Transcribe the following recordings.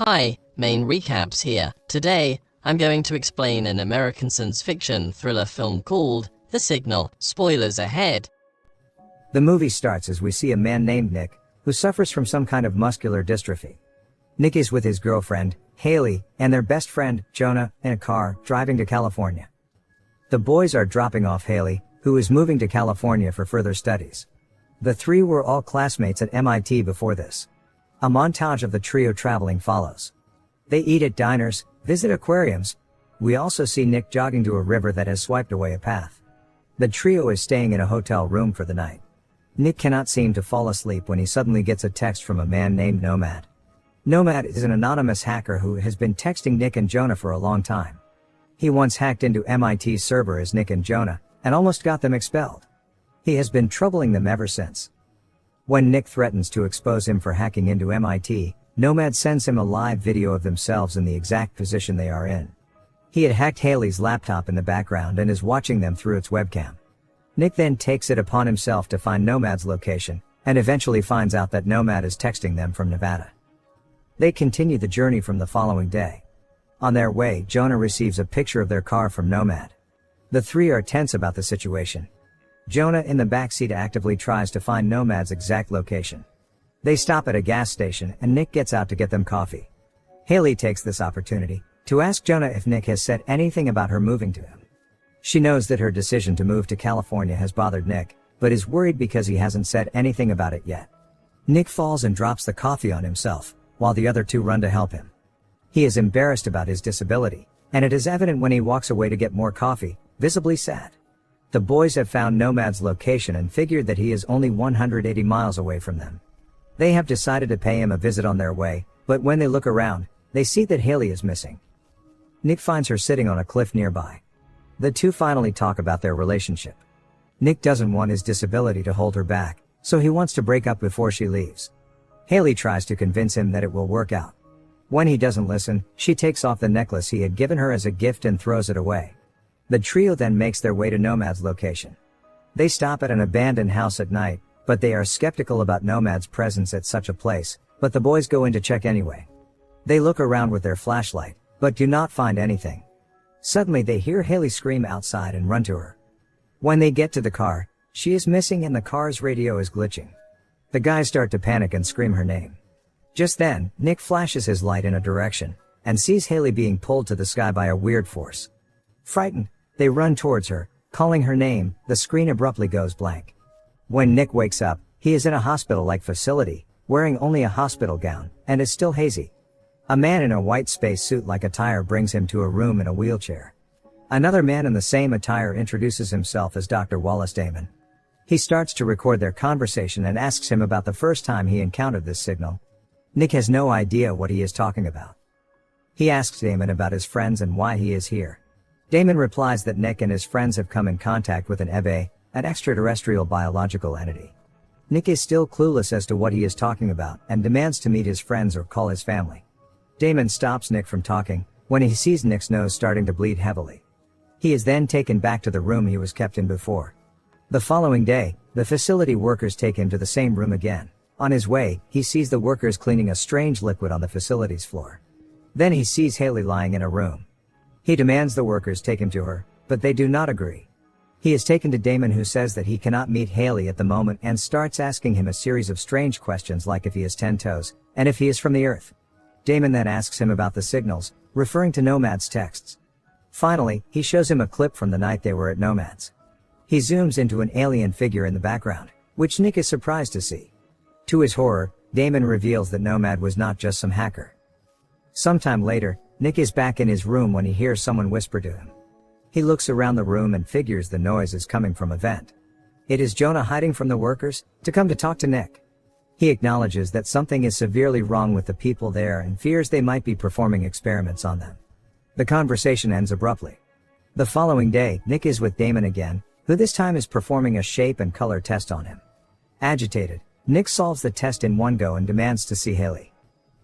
Hi, main recaps here. Today, I'm going to explain an American science fiction thriller film called The Signal. Spoilers ahead. The movie starts as we see a man named Nick, who suffers from some kind of muscular dystrophy. Nick is with his girlfriend, Haley, and their best friend, Jonah, in a car, driving to California. The boys are dropping off Haley, who is moving to California for further studies. The three were all classmates at MIT before this. A montage of the trio traveling follows. They eat at diners, visit aquariums. We also see Nick jogging to a river that has swiped away a path. The trio is staying in a hotel room for the night. Nick cannot seem to fall asleep when he suddenly gets a text from a man named Nomad. Nomad is an anonymous hacker who has been texting Nick and Jonah for a long time. He once hacked into MIT's server as Nick and Jonah, and almost got them expelled. He has been troubling them ever since. When Nick threatens to expose him for hacking into MIT, Nomad sends him a live video of themselves in the exact position they are in. He had hacked Haley's laptop in the background and is watching them through its webcam. Nick then takes it upon himself to find Nomad's location, and eventually finds out that Nomad is texting them from Nevada. They continue the journey from the following day. On their way, Jonah receives a picture of their car from Nomad. The three are tense about the situation. Jonah in the backseat actively tries to find Nomad's exact location. They stop at a gas station and Nick gets out to get them coffee. Haley takes this opportunity to ask Jonah if Nick has said anything about her moving to him. She knows that her decision to move to California has bothered Nick, but is worried because he hasn't said anything about it yet. Nick falls and drops the coffee on himself, while the other two run to help him. He is embarrassed about his disability, and it is evident when he walks away to get more coffee, visibly sad. The boys have found Nomad's location and figured that he is only 180 miles away from them. They have decided to pay him a visit on their way, but when they look around, they see that Haley is missing. Nick finds her sitting on a cliff nearby. The two finally talk about their relationship. Nick doesn't want his disability to hold her back, so he wants to break up before she leaves. Haley tries to convince him that it will work out. When he doesn't listen, she takes off the necklace he had given her as a gift and throws it away. The trio then makes their way to Nomad's location. They stop at an abandoned house at night, but they are skeptical about Nomad's presence at such a place, but the boys go in to check anyway. They look around with their flashlight, but do not find anything. Suddenly they hear Haley scream outside and run to her. When they get to the car, she is missing and the car's radio is glitching. The guys start to panic and scream her name. Just then, Nick flashes his light in a direction, and sees Haley being pulled to the sky by a weird force. Frightened, they run towards her, calling her name. The screen abruptly goes blank. When Nick wakes up, he is in a hospital-like facility, wearing only a hospital gown, and is still hazy. A man in a white spacesuit-like attire brings him to a room in a wheelchair. Another man in the same attire introduces himself as Dr. Wallace Damon. He starts to record their conversation and asks him about the first time he encountered this signal. Nick has no idea what he is talking about. He asks Damon about his friends and why he is here. Damon replies that Nick and his friends have come in contact with an EVE, an extraterrestrial biological entity. Nick is still clueless as to what he is talking about and demands to meet his friends or call his family. Damon stops Nick from talking when he sees Nick's nose starting to bleed heavily. He is then taken back to the room he was kept in before. The following day, the facility workers take him to the same room again. On his way, he sees the workers cleaning a strange liquid on the facility's floor. Then he sees Haley lying in a room. He demands the workers take him to her, but they do not agree. He is taken to Damon, who says that he cannot meet Haley at the moment and starts asking him a series of strange questions like if he has 10 toes, and if he is from the Earth. Damon then asks him about the signals, referring to Nomad's texts. Finally, he shows him a clip from the night they were at Nomad's. He zooms into an alien figure in the background, which Nick is surprised to see. To his horror, Damon reveals that Nomad was not just some hacker. Sometime later, Nick is back in his room when he hears someone whisper to him. He looks around the room and figures the noise is coming from a vent. It is Jonah hiding from the workers to come to talk to Nick. He acknowledges that something is severely wrong with the people there and fears they might be performing experiments on them. The conversation ends abruptly. The following day, Nick is with Damon again, who this time is performing a shape and color test on him. Agitated, Nick solves the test in one go and demands to see Haley.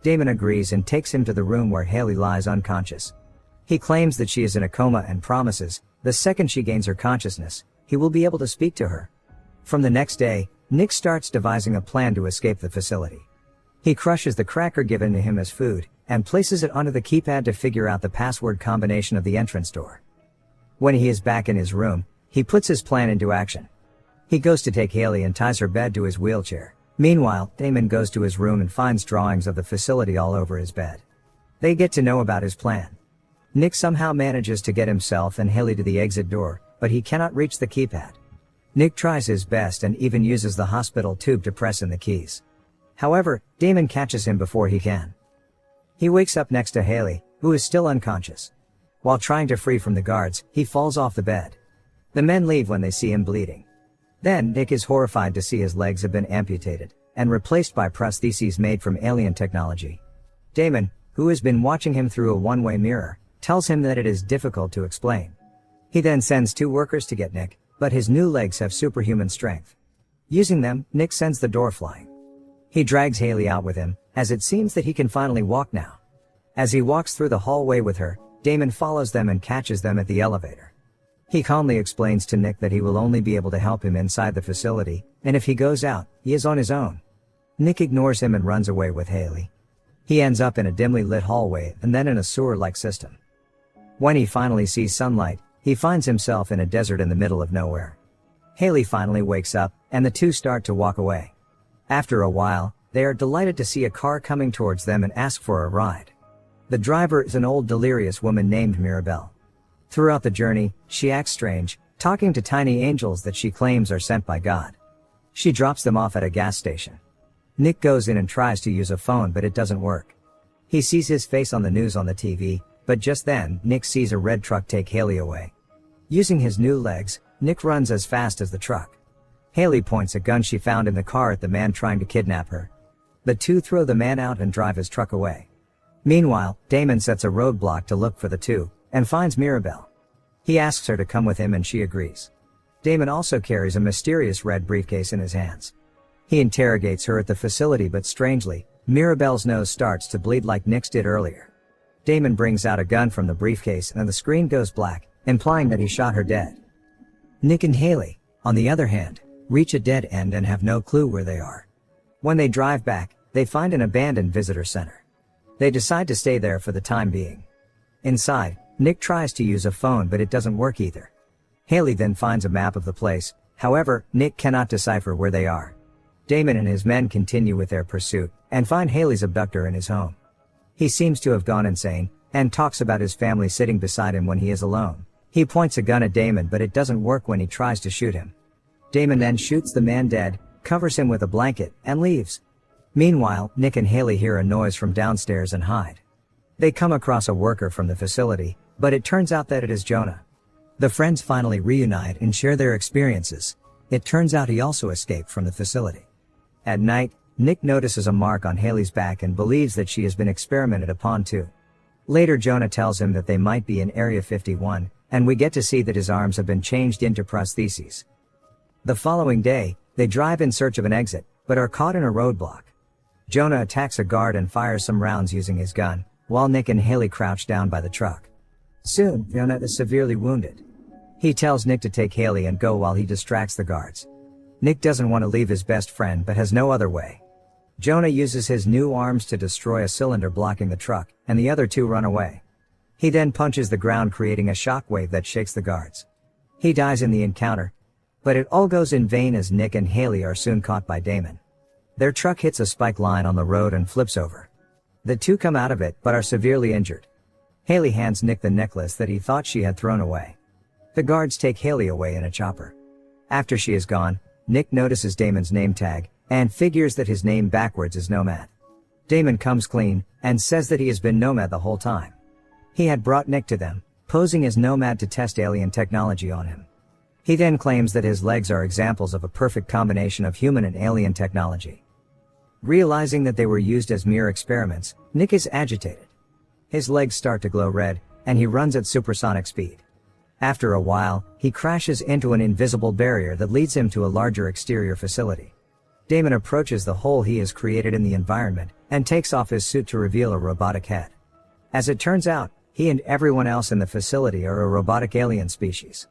Damon agrees and takes him to the room where Haley lies unconscious. He claims that she is in a coma and promises, the second she gains her consciousness, he will be able to speak to her. From the next day, Nick starts devising a plan to escape the facility. He crushes the cracker given to him as food, and places it onto the keypad to figure out the password combination of the entrance door. When he is back in his room, he puts his plan into action. He goes to take Haley and ties her bed to his wheelchair. Meanwhile, Damon goes to his room and finds drawings of the facility all over his bed. They get to know about his plan. Nick somehow manages to get himself and Haley to the exit door, but he cannot reach the keypad. Nick tries his best and even uses the hospital tube to press in the keys. However, Damon catches him before he can. He wakes up next to Haley, who is still unconscious. While trying to free from the guards, he falls off the bed. The men leave when they see him bleeding. Then, Nick is horrified to see his legs have been amputated and replaced by prostheses made from alien technology. Damon, who has been watching him through a one-way mirror, tells him that it is difficult to explain. He then sends 2 workers to get Nick, but his new legs have superhuman strength. Using them, Nick sends the door flying. He drags Haley out with him, as it seems that he can finally walk now. As he walks through the hallway with her, Damon follows them and catches them at the elevator. He calmly explains to Nick that he will only be able to help him inside the facility, and if he goes out, he is on his own. Nick ignores him and runs away with Haley. He ends up in a dimly lit hallway and then in a sewer-like system. When he finally sees sunlight, he finds himself in a desert in the middle of nowhere. Haley finally wakes up, and the two start to walk away. After a while, they are delighted to see a car coming towards them and ask for a ride. The driver is an old delirious woman named Mirabelle. Throughout the journey, she acts strange, talking to tiny angels that she claims are sent by God. She drops them off at a gas station. Nick goes in and tries to use a phone, but it doesn't work. He sees his face on the news on the TV, but just then, Nick sees a red truck take Haley away. Using his new legs, Nick runs as fast as the truck. Haley points a gun she found in the car at the man trying to kidnap her. The two throw the man out and drive his truck away. Meanwhile, Damon sets a roadblock to look for the two, and finds Mirabelle. He asks her to come with him and she agrees. Damon also carries a mysterious red briefcase in his hands. He interrogates her at the facility, but strangely, Mirabelle's nose starts to bleed like Nick's did earlier. Damon brings out a gun from the briefcase and the screen goes black, implying that he shot her dead. Nick and Haley, on the other hand, reach a dead end and have no clue where they are. When they drive back, they find an abandoned visitor center. They decide to stay there for the time being. Inside, Nick tries to use a phone, but it doesn't work either. Haley then finds a map of the place, however, Nick cannot decipher where they are. Damon and his men continue with their pursuit, and find Haley's abductor in his home. He seems to have gone insane, and talks about his family sitting beside him when he is alone. He points a gun at Damon, but it doesn't work when he tries to shoot him. Damon then shoots the man dead, covers him with a blanket, and leaves. Meanwhile, Nick and Haley hear a noise from downstairs and hide. They come across a worker from the facility, but it turns out that it is Jonah. The friends finally reunite and share their experiences. It turns out he also escaped from the facility. At night, Nick notices a mark on Haley's back and believes that she has been experimented upon too. Later, Jonah tells him that they might be in Area 51, and we get to see that his arms have been changed into prostheses. The following day, they drive in search of an exit, but are caught in a roadblock. Jonah attacks a guard and fires some rounds using his gun, while Nick and Haley crouch down by the truck. Soon, Jonah is severely wounded. He tells Nick to take Haley and go while he distracts the guards. Nick doesn't want to leave his best friend but has no other way. Jonah uses his new arms to destroy a cylinder blocking the truck, and the other two run away. He then punches the ground, creating a shockwave that shakes the guards. He dies in the encounter, but it all goes in vain as Nick and Haley are soon caught by Damon. Their truck hits a spike line on the road and flips over. The two come out of it but are severely injured. Haley hands Nick the necklace that he thought she had thrown away. The guards take Haley away in a chopper. After she is gone, Nick notices Damon's name tag, and figures that his name backwards is Nomad. Damon comes clean, and says that he has been Nomad the whole time. He had brought Nick to them, posing as Nomad to test alien technology on him. He then claims that his legs are examples of a perfect combination of human and alien technology. Realizing that they were used as mere experiments, Nick is agitated. His legs start to glow red, and he runs at supersonic speed. After a while, he crashes into an invisible barrier that leads him to a larger exterior facility. Damon approaches the hole he has created in the environment, and takes off his suit to reveal a robotic head. As it turns out, he and everyone else in the facility are a robotic alien species.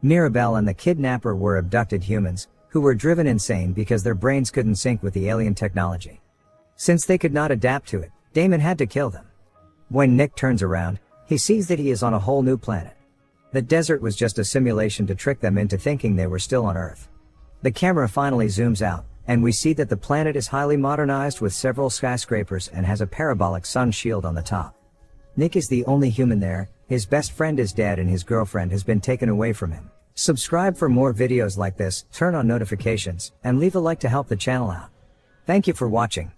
Mirabelle and the kidnapper were abducted humans, who were driven insane because their brains couldn't sync with the alien technology. Since they could not adapt to it, Damon had to kill them. When Nick turns around, he sees that he is on a whole new planet. The desert was just a simulation to trick them into thinking they were still on Earth. The camera finally zooms out, and we see that the planet is highly modernized with several skyscrapers and has a parabolic sun shield on the top. Nick is the only human there, his best friend is dead and his girlfriend has been taken away from him. Subscribe for more videos like this, turn on notifications, and leave a like to help the channel out. Thank you for watching.